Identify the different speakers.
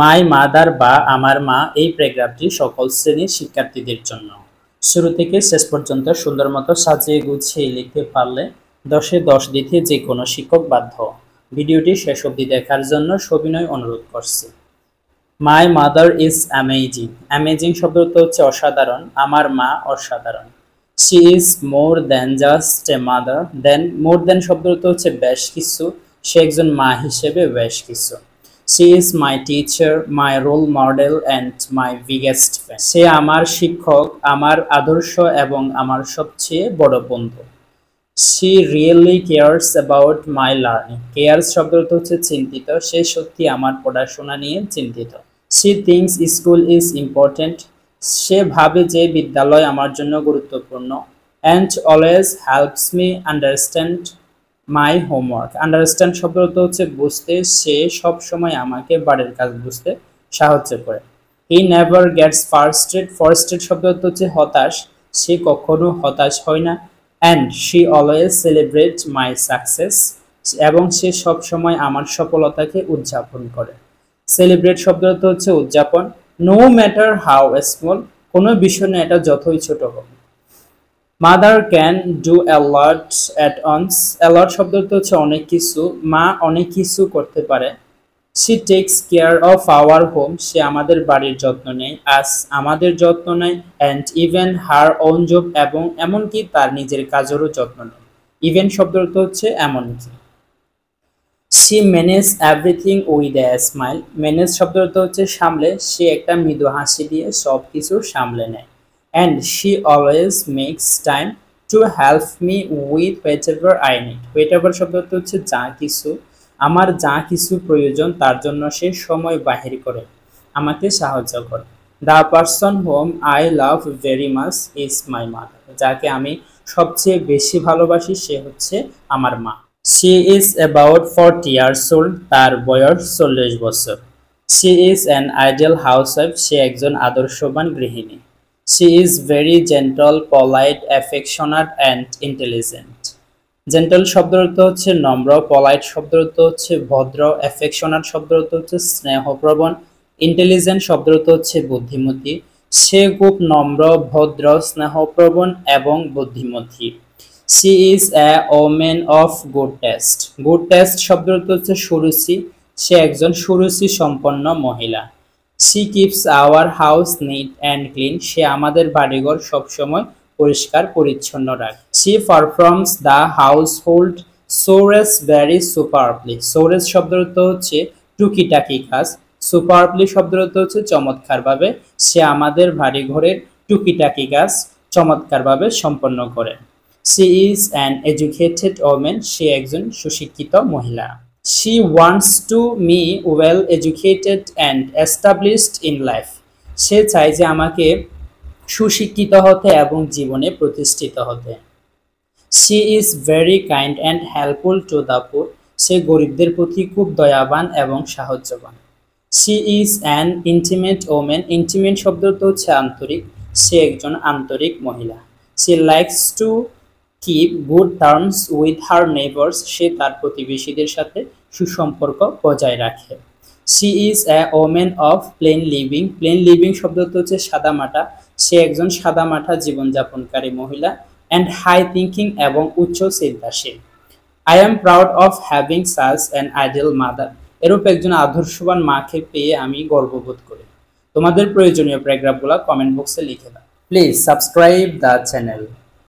Speaker 1: My mother বা আমার মা এই প্যারাগ্রাফটি সকল শ্রেণীর শিক্ষার্থীদের জন্য। শুরু থেকে শেষ পর্যন্ত সুন্দর মতো সাজিয়ে গুছিয়ে লিখতে পারলে 10-এ 10 দিতে যে কোনো শিক্ষক বাধ্য। ভিডিওটি শেষ অবধি দেখার জন্য সবিনয় অনুরোধ করছি। My mother is amazing. Amazing শব্দটা হচ্ছে অসাধারণ। আমার মা অসাধারণ। She is more than just a mother. Then more than শব্দটা হচ্ছে বেশ কিছু। সে একজন মা হিসেবে বেশ কিছু। She is my teacher, my role model and my biggest fan. সে আমার শিক্ষক, আমার আদর্শ এবং আমার সবচেয়ে বড় বন্ধু। She really cares about my learning. Cares শব্দটা হচ্ছে চিন্তিত। সে সত্যি আমার পড়াশোনা নিয়ে চিন্তিত। She thinks school is important. সে ভাবে যে বিদ্যালয় আমার জন্য গুরুত্বপূর্ণ। And always helps me understand my homework. Understand শব্দটা হচ্ছে বুঝতে। সে সব সময় আমাকে বাড়ির কাজ বুঝতে সাহায্য করে। He never Gates ফার্স্ট্রেট। ফার্স্ট্রেট শব্দটা হচ্ছে হতাশ। সে কখনো হতাশ হয় না। And she always celebrate my success. এবং সে সব সময় আমার সফলতাকে উদযাপন করে। সেলিব্রেট শব্দটা হচ্ছে উদযাপন। No matter how small. কোনো বিষয় না এটা যতই ছোট হোক। Mother can do a lot at once. A lot শব্দটা হচ্ছে অনেক কিছু। মা অনেক কিছু করতে পারে। She takes care of our home. সে আমাদের বাড়ির যত্ন নেয়। আস আমাদের যত্ন নেয়। And even her own job এবং এমনকি তার নিজের কাজেরও যত্ন নেয়। ইভেন শব্দটা হচ্ছে এমনকি। She manage everything with a smile. Manage শব্দটা হচ্ছে সামলে। সে একটা মৃদু হাসি দিয়ে সব কিছু সামলে নেয়। And she always makes time to help me with whatever I need. Whatever শব্দটা হচ্ছে যা কিছু। আমার যা কিছু প্রয়োজন তার জন্য সে সময় বাহির করে আমাকে সাহায্য করে। The person whom I love very much is my mother. যাকে আমি সবচেয়ে বেশি ভালোবাসি সে হচ্ছে আমার মা। She is about 40 years old. তার বয়স 40 বছর। She is an ideal housewife. সে একজন আদর্শবান গৃহিণী। She is very gentle, polite, affectionate and intelligent. Gentle শব্দটা হচ্ছে নম্র, polite শব্দটা হচ্ছে ভদ্র, affectionate শব্দটা হচ্ছে স্নেহপ্রবণ, intelligent শব্দটা হচ্ছে বুদ্ধিমতী। সে খুব নম্র, ভদ্র, স্নেহপ্রবণ এবং বুদ্ধিমতী। She is a woman of good taste. Good taste শব্দটা হচ্ছে সুরুচি। সে একজন সুরুচি সম্পন্ন মহিলা। She keeps our house neat and clean. সে আমাদের বাড়িঘর সবসময় পরিষ্কার পরিচ্ছন্ন রাখে। She performs the household chores very superbly. Chores শব্দটা হচ্ছে টুকিটাকি কাজ। superbly শব্দটা হচ্ছে চমৎকারভাবে। সে আমাদের বাড়িঘরের টুকিটাকি কাজ চমৎকারভাবে সম্পন্ন করে। She is an educated woman. সে একজন সুশিক্ষিত মহিলা। She wants to me well educated and established in life. সে চায় যে আমাকে সুশিক্ষিত হতে এবং জীবনে প্রতিষ্ঠিত হতে। She is very kind and helpful to the poor. সে গরিবদের প্রতি খুব দয়াবান এবং সাহায্যবান। She is an intimate woman. Intimate শব্দটা হচ্ছে আন্তরিক। সে একজন আন্তরিক মহিলা। She likes to keep good terms with her neighbors. সে তার প্রতিবেশীদের সাথে সুসম্পর্ক বজায় রাখে। She is a woman of plain living. Plain living শব্দটা হচ্ছে সাদামাটা। সে একজন সাদামাটা জীবনযাপনকারী মহিলা। And high thinking এবং উচ্চ চিন্তাশীল। I am proud of having such an ideal mother. এরূপ একজন আদর্শবান মাকে পেয়ে আমি গর্ববোধ করি। তোমাদের প্রয়োজনীয় প্যারাগ্রাফগুলো কমেন্ট বক্সে লিখে দাও। Please subscribe the channel.